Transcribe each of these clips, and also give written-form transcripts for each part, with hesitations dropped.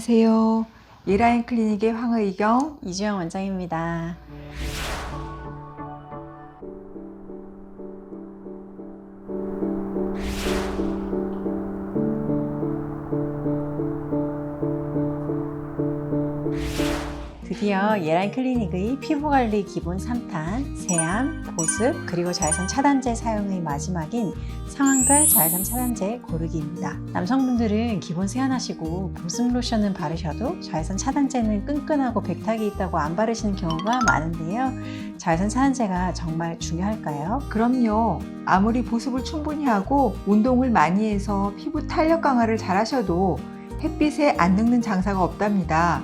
안녕하세요. 예라인 클리닉의 황의경, 이주영 원장입니다. 드디어 예라인 클리닉의 피부관리 기본 3탄, 세안, 보습, 그리고 자외선 차단제 사용의 마지막인 상황별 자외선 차단제 고르기입니다. 남성분들은 기본 세안하시고 보습 로션은 바르셔도 자외선 차단제는 끈끈하고 백탁이 있다고 안 바르시는 경우가 많은데요. 자외선 차단제가 정말 중요할까요? 그럼요. 아무리 보습을 충분히 하고 운동을 많이 해서 피부 탄력 강화를 잘 하셔도 햇빛에 안 늙는 장사가 없답니다.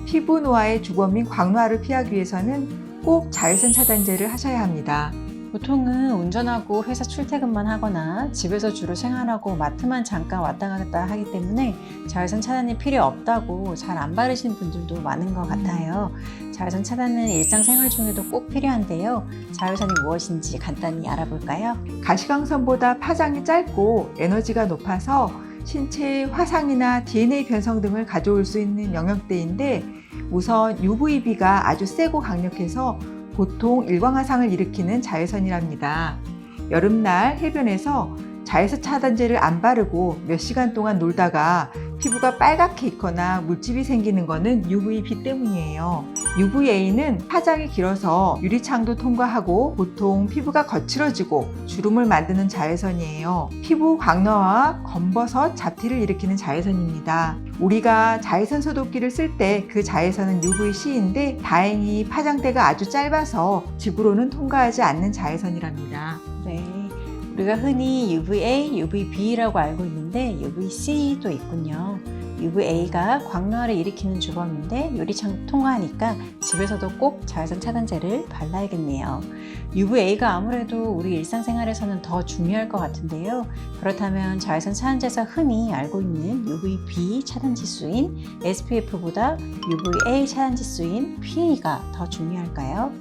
피부 노화의 주범인 광노화를 피하기 위해서는 꼭 자외선 차단제를 하셔야 합니다. 보통은 운전하고 회사 출퇴근만 하거나 집에서 주로 생활하고 마트만 잠깐 왔다 갔다 하기 때문에 자외선 차단이 필요 없다고 잘 안 바르시는 분들도 많은 것 같아요. 자외선 차단은 일상생활 중에도 꼭 필요한데요. 자외선이 무엇인지 간단히 알아볼까요? 가시광선보다 파장이 짧고 에너지가 높아서 신체의 화상이나 DNA 변성 등을 가져올 수 있는 영역대인데 우선 UVB가 아주 세고 강력해서 보통 일광화상을 일으키는 자외선이랍니다. 여름날 해변에서 자외선 차단제를 안 바르고 몇 시간 동안 놀다가 피부가 빨갛게 익거나 물집이 생기는 것은 UVB 때문이에요. UVA는 파장이 길어서 유리창도 통과하고 보통 피부가 거칠어지고 주름을 만드는 자외선이에요. 피부 광노화와 검버섯, 잡티를 일으키는 자외선입니다. 우리가 자외선 소독기를 쓸 때 그 자외선은 UVC인데 다행히 파장대가 아주 짧아서 지구로는 통과하지 않는 자외선이랍니다. 네, 우리가 흔히 UVA, UVB라고 알고 있는데 UVC도 있군요. UVA가 광노화를 일으키는 주범인데 유리창 통과하니까 집에서도 꼭 자외선 차단제를 발라야겠네요. UVA가 아무래도 우리 일상생활에서는 더 중요할 것 같은데요. 그렇다면 자외선 차단제에서 흔히 알고 있는 UVB 차단지수인 SPF보다 UVA 차단지수인 PA가 더 중요할까요?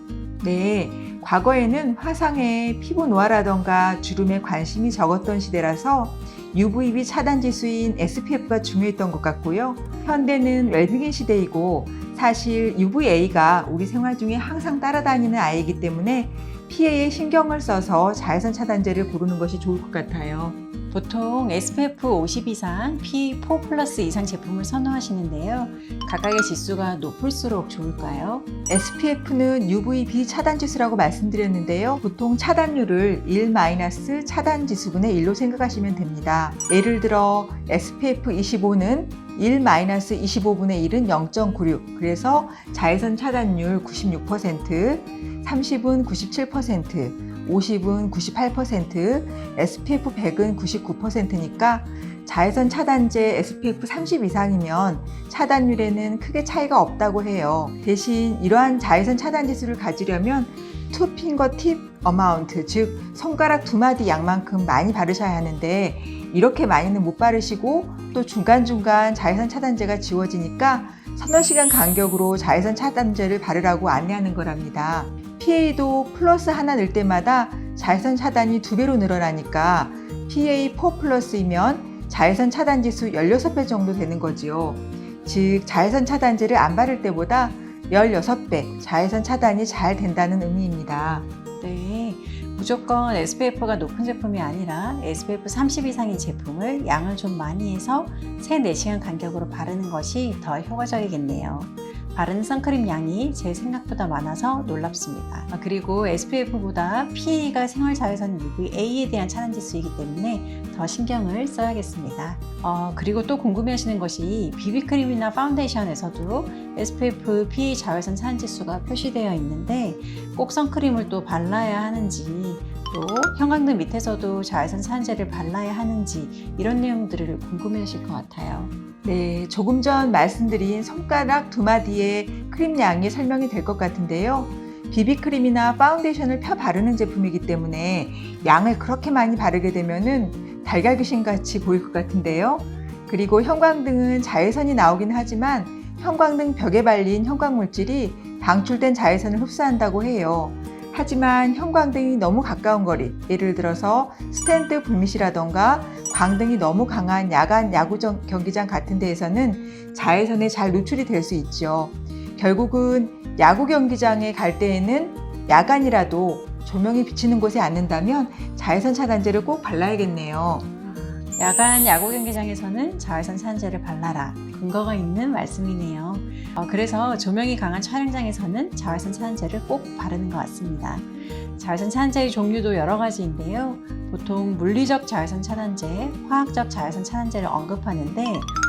네, 과거에는 화상에 피부 노화라던가 주름에 관심이 적었던 시대라서 UVB 차단 지수인 SPF가 중요했던 것 같고요. 현대는 웰빙의 시대이고 사실 UVA가 우리 생활 중에 항상 따라다니는 아이이기 때문에 PA에 신경을 써서 자외선 차단제를 고르는 것이 좋을 것 같아요. 보통 SPF 50 이상, PA4 플러스 이상 제품을 선호하시는데요. 각각의 지수가 높을수록 좋을까요? SPF는 UVB 차단 지수라고 말씀드렸는데요. 보통 차단율을 1- 차단 지수분의 1로 생각하시면 됩니다. 예를 들어 SPF 25는 1- 25분의 1은 0.96, 그래서 자외선 차단율 96%, 30은 97%, 50은 98%, SPF 100은 99%니까 자외선 차단제 SPF 30 이상이면 차단율에는 크게 차이가 없다고 해요. 대신 이러한 자외선 차단 지수를 가지려면 투 핑거 팁 어마운트, 즉 손가락 2마디 양만큼 많이 바르셔야 하는데 이렇게 많이는 못 바르시고 또 중간중간 자외선 차단제가 지워지니까 서너 시간 간격으로 자외선 차단제를 바르라고 안내하는 거랍니다. PA도 플러스 하나 넣을 때마다 자외선 차단이 2배로 늘어나니까 PA4 플러스이면 자외선 차단 지수 16배 정도 되는 거지요. 즉 자외선 차단제를 안 바를 때보다 16배 자외선 차단이 잘 된다는 의미입니다. 네, 무조건 SPF가 높은 제품이 아니라 SPF 30 이상인 제품을 양을 좀 많이 해서 3-4시간 간격으로 바르는 것이 더 효과적이겠네요. 바르는 선크림 양이 제 생각보다 많아서 놀랍습니다. 그리고 SPF보다 PA가 생활자외선 UVA에 대한 차단지수이기 때문에 더 신경을 써야겠습니다. 그리고 또 궁금해하시는 것이 비비크림이나 파운데이션에서도 SPF, PA 자외선 차단지수가 표시되어 있는데 꼭 선크림을 또 발라야 하는지, 또 형광등 밑에서도 자외선 차단제를 발라야 하는지 이런 내용들을 궁금해하실 것 같아요. 네, 조금 전 말씀드린 손가락 2마디의 크림 양이 설명이 될 것 같은데요. 비비크림이나 파운데이션을 펴 바르는 제품이기 때문에 양을 그렇게 많이 바르게 되면은 달걀 귀신같이 보일 것 같은데요. 그리고 형광등은 자외선이 나오긴 하지만 형광등 벽에 발린 형광물질이 방출된 자외선을 흡수한다고 해요. 하지만 형광등이 너무 가까운 거리, 예를 들어서 스탠드 불빛이라던가 광등이 너무 강한 야간 야구 경기장 같은 데에서는 자외선에 잘 노출이 될 수 있죠. 결국은 야구 경기장에 갈 때에는 야간이라도 조명이 비치는 곳에 앉는다면 자외선 차단제를 꼭 발라야겠네요. 야간 야구 경기장에서는 자외선 차단제를 발라라. 근거가 있는 말씀이네요. 그래서 조명이 강한 촬영장에서는 자외선 차단제를 꼭 바르는 것 같습니다. 자외선 차단제의 종류도 여러 가지인데요. 보통 물리적 자외선 차단제, 화학적 자외선 차단제를 언급하는데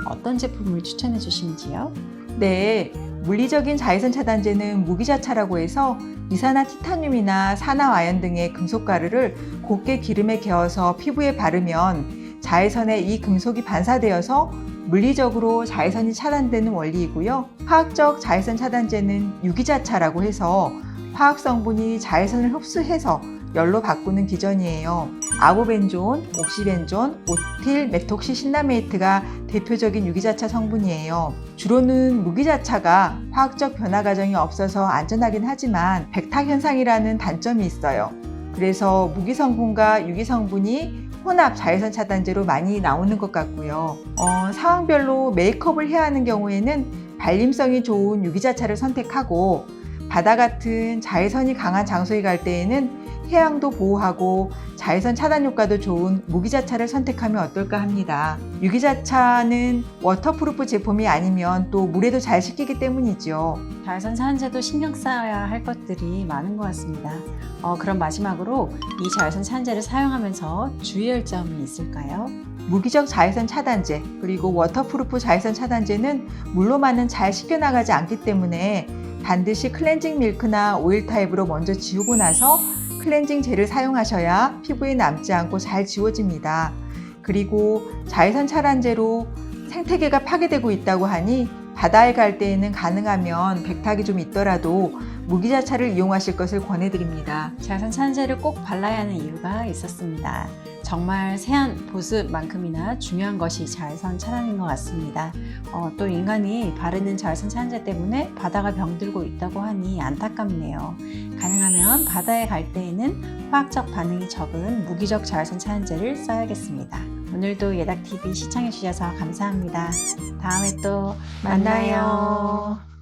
어떤 제품을 추천해 주시는지요? 네, 물리적인 자외선 차단제는 무기자차라고 해서 이산화티타늄이나 산화아연 등의 금속 가루를 곱게 기름에 개어서 피부에 바르면 자외선에 이 금속이 반사되어서 물리적으로 자외선이 차단되는 원리이고요. 화학적 자외선 차단제는 유기자차라고 해서 화학 성분이 자외선을 흡수해서 열로 바꾸는 기전이에요. 아보벤존, 옥시벤존, 오틸 메톡시 신라메이트가 대표적인 유기자차 성분이에요. 주로는 무기자차가 화학적 변화 과정이 없어서 안전하긴 하지만 백탁 현상이라는 단점이 있어요. 그래서 무기성분과 유기성분이 혼합 자외선 차단제로 많이 나오는 것 같고요. 상황별로 메이크업을 해야 하는 경우에는 발림성이 좋은 유기자차를 선택하고 바다 같은 자외선이 강한 장소에 갈 때에는 해양도 보호하고 자외선 차단 효과도 좋은 무기자차를 선택하면 어떨까 합니다. 유기자차는 워터프루프 제품이 아니면 또 물에도 잘 식히기 때문이죠. 자외선 차단제도 신경 써야 할 것들이 많은 것 같습니다. 그럼 마지막으로 이 자외선 차단제를 사용하면서 주의할 점이 있을까요? 무기적 자외선 차단제 그리고 워터프루프 자외선 차단제는 물로만은 잘 식혀나가지 않기 때문에 반드시 클렌징 밀크나 오일 타입으로 먼저 지우고 나서 클렌징 젤을 사용하셔야 피부에 남지 않고 잘 지워집니다. 그리고 자외선 차단제로 생태계가 파괴되고 있다고 하니 바다에 갈 때에는 가능하면 백탁이 좀 있더라도 무기자차를 이용하실 것을 권해드립니다. 자외선 차단제를 꼭 발라야 하는 이유가 있었습니다. 정말 세안 보습만큼이나 중요한 것이 자외선 차단인 것 같습니다. 또 인간이 바르는 자외선 차단제 때문에 바다가 병들고 있다고 하니 안타깝네요. 가능하면 바다에 갈 때에는 화학적 반응이 적은 무기적 자외선 차단제를 써야겠습니다. 오늘도 예닥TV 시청해 주셔서 감사합니다. 다음에 또 만나요.